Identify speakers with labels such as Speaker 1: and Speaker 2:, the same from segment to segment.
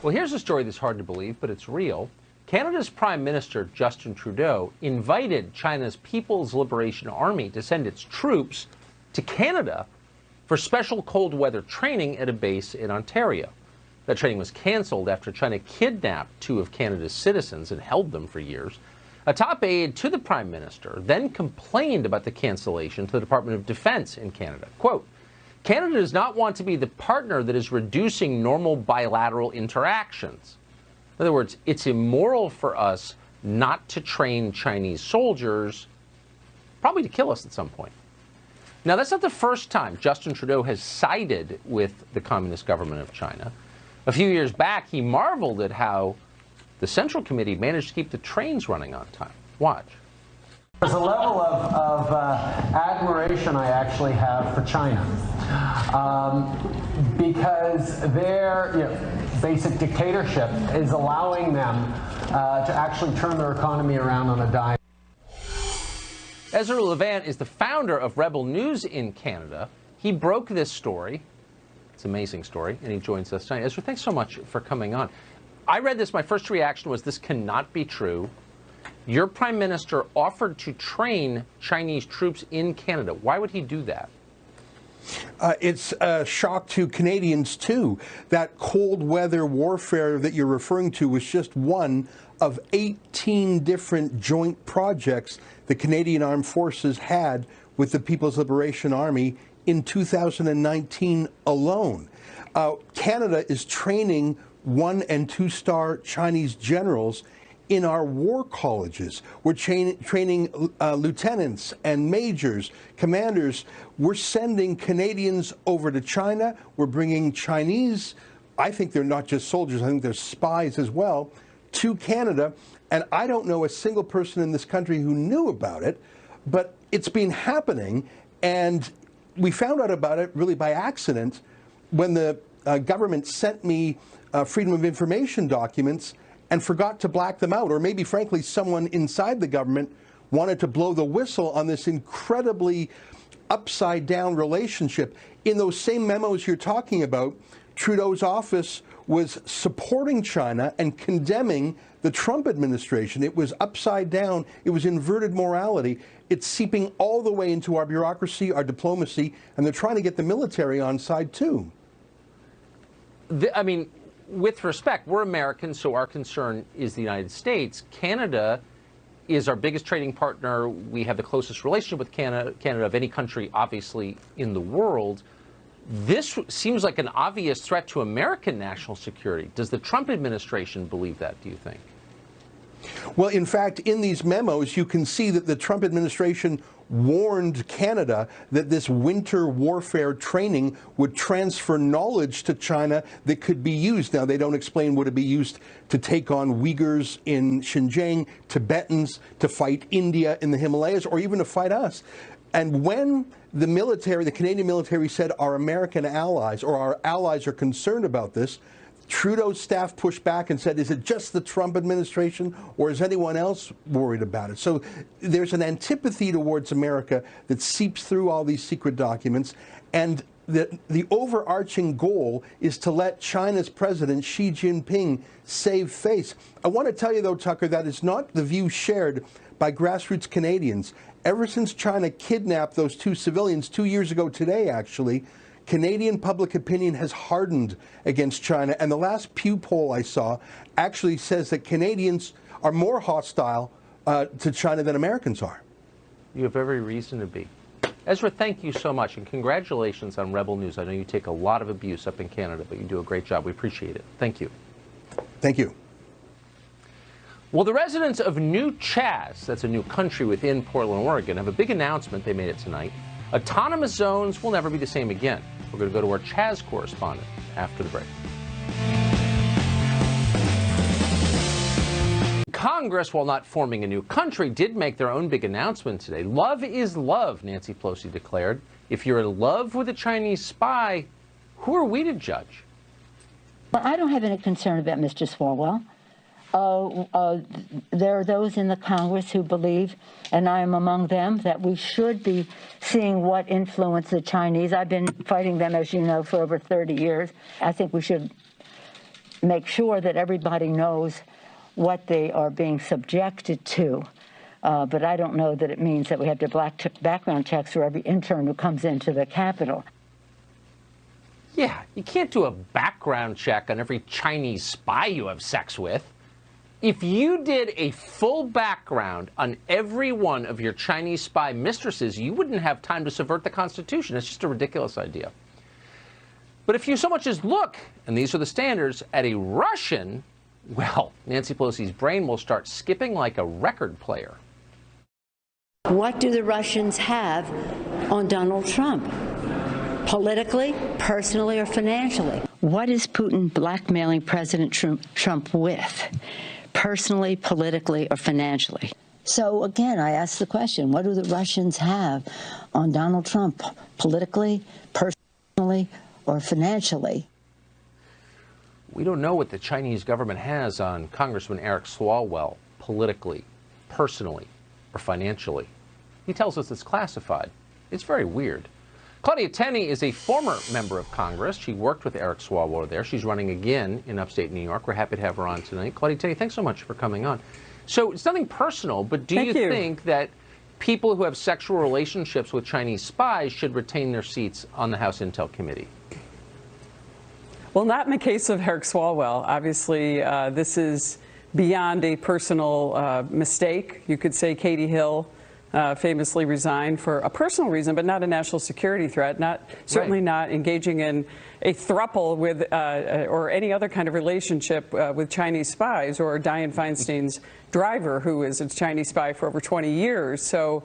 Speaker 1: Well, here's a story that's hard to believe, but it's real. Canada's Prime Minister, Justin Trudeau, invited China's People's Liberation Army to send its troops to Canada for special cold weather training at a base in Ontario. That training was canceled after China kidnapped two of Canada's citizens and held them for years. A top aide to the Prime Minister then complained about the cancellation to the Department of Defense in Canada. Quote, Canada does not want to be the partner that is reducing normal bilateral interactions. In other words, it's immoral for us not to train Chinese soldiers, probably to kill us at some point. Now, that's not the first time Justin Trudeau has sided with the Communist government of China. A few years back, he marveled at how the Central Committee managed to keep the trains running on time. Watch.
Speaker 2: There's a level of admiration I actually have for China because their basic dictatorship is allowing them to actually turn their economy around on a dime.
Speaker 1: Ezra Levant is the founder of Rebel News in Canada. He broke this story. It's an amazing story, and he joins us tonight. Ezra, thanks so much for coming on. I read this. My first reaction was this cannot be true. Your Prime Minister offered to train Chinese troops in Canada. Why would he do that?
Speaker 3: It's a shock to Canadians, too. That cold weather warfare that you're referring to was just one of 18 different joint projects the Canadian Armed Forces had with the People's Liberation Army in 2019 alone. Canada is training 1- and 2-star Chinese generals in our war colleges. We're training lieutenants and majors, commanders. We're sending Canadians over to China. We're bringing Chinese, I think they're not just soldiers, I think they're spies as well, to Canada. And I don't know a single person in this country who knew about it, but it's been happening. And we found out about it really by accident when the government sent me Freedom of Information documents and forgot to black them out. Or maybe, frankly, someone inside the government wanted to blow the whistle on this incredibly upside-down relationship. In those same memos you're talking about, Trudeau's office was supporting China and condemning the Trump administration. It was upside down. It was inverted morality. It's seeping all the way into our bureaucracy, our diplomacy, and they're trying to get the military on side, too.
Speaker 1: I mean, with respect, we're Americans, so our concern is the United States. Canada is our biggest trading partner. We have the closest relationship with Canada of any country, obviously, in the world. This seems like an obvious threat to American national security. Does the Trump administration believe that, do you think?
Speaker 3: Well, in fact, in these memos, you can see that the Trump administration warned Canada that this winter warfare training would transfer knowledge to China that could be used. Now, they don't explain would it be used to take on Uyghurs in Xinjiang, Tibetans, to fight India in the Himalayas, or even to fight us. And when the military, the Canadian military, said our American allies or our allies are concerned about this, Trudeau's staff pushed back and said, is it just the Trump administration or is anyone else worried about it? So there's an antipathy towards America that seeps through all these secret documents. And the overarching goal is to let China's president, Xi Jinping, save face. I want to tell you, though, Tucker, that is not the view shared by grassroots Canadians. Ever since China kidnapped those two civilians 2 years ago today, actually, Canadian public opinion has hardened against China, and the last Pew poll I saw actually says that Canadians are more hostile to China than Americans are.
Speaker 1: You have every reason to be. Ezra, thank you so much, and congratulations on Rebel News. I know you take a lot of abuse up in Canada, but you do a great job. We appreciate it. Thank you.
Speaker 3: Thank you.
Speaker 1: Well, the residents of New Chaz, that's a new country within Portland, Oregon, have a big announcement. They made it tonight. Autonomous zones will never be the same again. We're going to go to our Chaz correspondent after the break. Congress, while not forming a new country, did make their own big announcement today. Love is love, Nancy Pelosi declared. If you're in love with a Chinese spy, who are we to judge?
Speaker 4: Well, I don't have any concern about Mr. Swalwell. There are those in the Congress who believe, and I am among them, that we should be seeing what influenced the Chinese. I've been fighting them, as you know, for over 30 years. I think we should make sure that everybody knows what they are being subjected to. But I don't know that it means that we have to background checks for every intern who comes into the Capitol.
Speaker 1: Yeah, you can't do a background check on every Chinese spy you have sex with. If you did a full background on every one of your Chinese spy mistresses, you wouldn't have time to subvert the Constitution. It's just a ridiculous idea. But if you so much as look, and these are the standards, at a Russian, well, Nancy Pelosi's brain will start skipping like a record player.
Speaker 5: What do the Russians have on Donald Trump? Politically, personally, or financially?
Speaker 4: What is Putin blackmailing President Trump with? Personally, politically, or financially?
Speaker 5: So again, I ask the question, what do the Russians have on Donald Trump? Politically, personally, or financially?
Speaker 1: We don't know what the Chinese government has on Congressman Eric Swalwell, politically, personally, or financially. He tells us it's classified. It's very weird. Claudia Tenney is a former member of Congress. She worked with Eric Swalwell there. She's running again in upstate New York. We're happy to have her on tonight. Claudia Tenney, thanks so much for coming on. So it's nothing personal, but do you think that people who have sexual relationships with Chinese spies should retain their seats on the House Intel Committee?
Speaker 6: Well, not in the case of Eric Swalwell. Obviously, this is beyond a personal mistake. You could say Katie Hill famously resigned for a personal reason, but not a national security threat, certainly not engaging in a throuple with or any other kind of relationship with Chinese spies, or Dianne Feinstein's driver, who is a Chinese spy for over 20 years. So,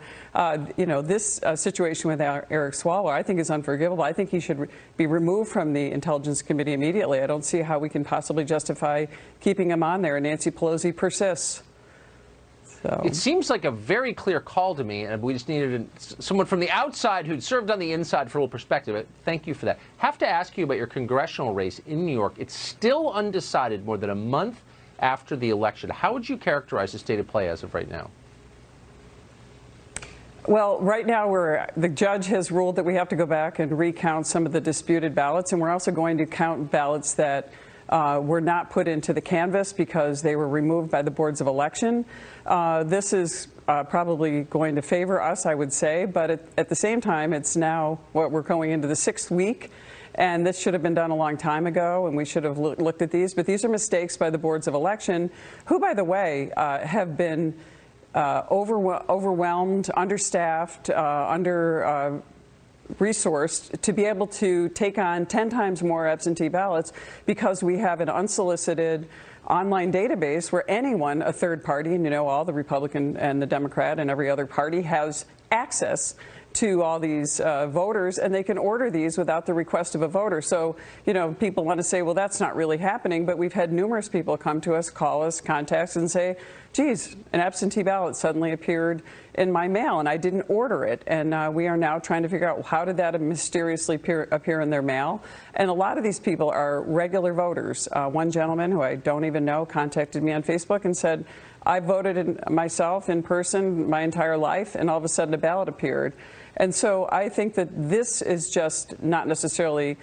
Speaker 6: you know, this situation with Eric Swalwell, I think, is unforgivable. I think he should be removed from the Intelligence Committee immediately. I don't see how we can possibly justify keeping him on there, and Nancy Pelosi persists. So.
Speaker 1: It seems like a very clear call to me, and we just needed someone from the outside who'd served on the inside for a little perspective. Thank you for that. Have to ask you about your congressional race in New York. It's still undecided more than a month after the election. How would you characterize the state of play as of right now?
Speaker 6: Well, right now the judge has ruled that we have to go back and recount some of the disputed ballots, and we're also going to count ballots that were not put into the canvass because they were removed by the boards of election. This is probably going to favor us, I would say, but at the same time, it's now we're going into the 6th week, and this should have been done a long time ago, and we should have looked at these. But these are mistakes by the boards of election, who, by the way, have been overwhelmed, understaffed, resourced to be able to take on 10 times more absentee ballots, because we have an unsolicited online database where anyone, a third party, and you know, all the Republican and the Democrat and every other party has access to all these voters, and they can order these without the request of a voter. So, you know, people want to say, well, that's not really happening, but we've had numerous people come to us, call us, contact us, and say, geez, an absentee ballot suddenly appeared in my mail, and I didn't order it. And we are now trying to figure out, how did that mysteriously appear in their mail? And a lot of these people are regular voters. One gentleman, who I don't even know, contacted me on Facebook and said, I voted myself in person my entire life, and all of a sudden a ballot appeared. And so I think that this is just not necessarily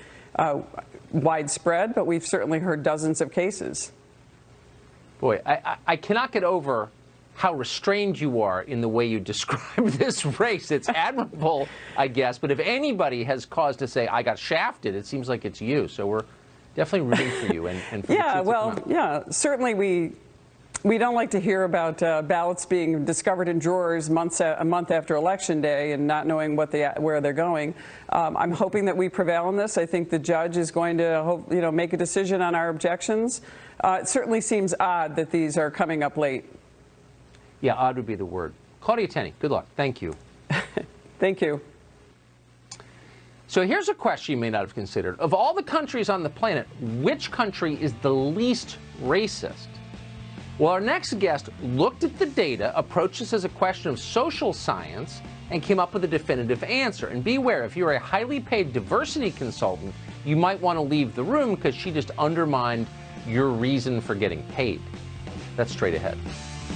Speaker 6: widespread, but we've certainly heard dozens of cases.
Speaker 1: Boy, I cannot get over how restrained you are in the way you describe this race. It's admirable, I guess, but if anybody has cause to say, I got shafted, it seems like it's you. So we're definitely rooting for you. And for
Speaker 6: yeah, well, yeah, certainly we don't like to hear about ballots being discovered in drawers a month after Election Day and not knowing where they're going. I'm hoping that we prevail on this. I think the judge is going to make a decision on our objections. It certainly seems odd that these are coming up late.
Speaker 1: Yeah, odd would be the word. Claudia Tenney, good luck. Thank you.
Speaker 6: Thank you.
Speaker 1: So here's a question you may not have considered. Of all the countries on the planet, which country is the least racist? Well, our next guest looked at the data, approached this as a question of social science, and came up with a definitive answer. And beware, if you're a highly paid diversity consultant, you might want to leave the room, because she just undermined your reason for getting paid. That's straight ahead.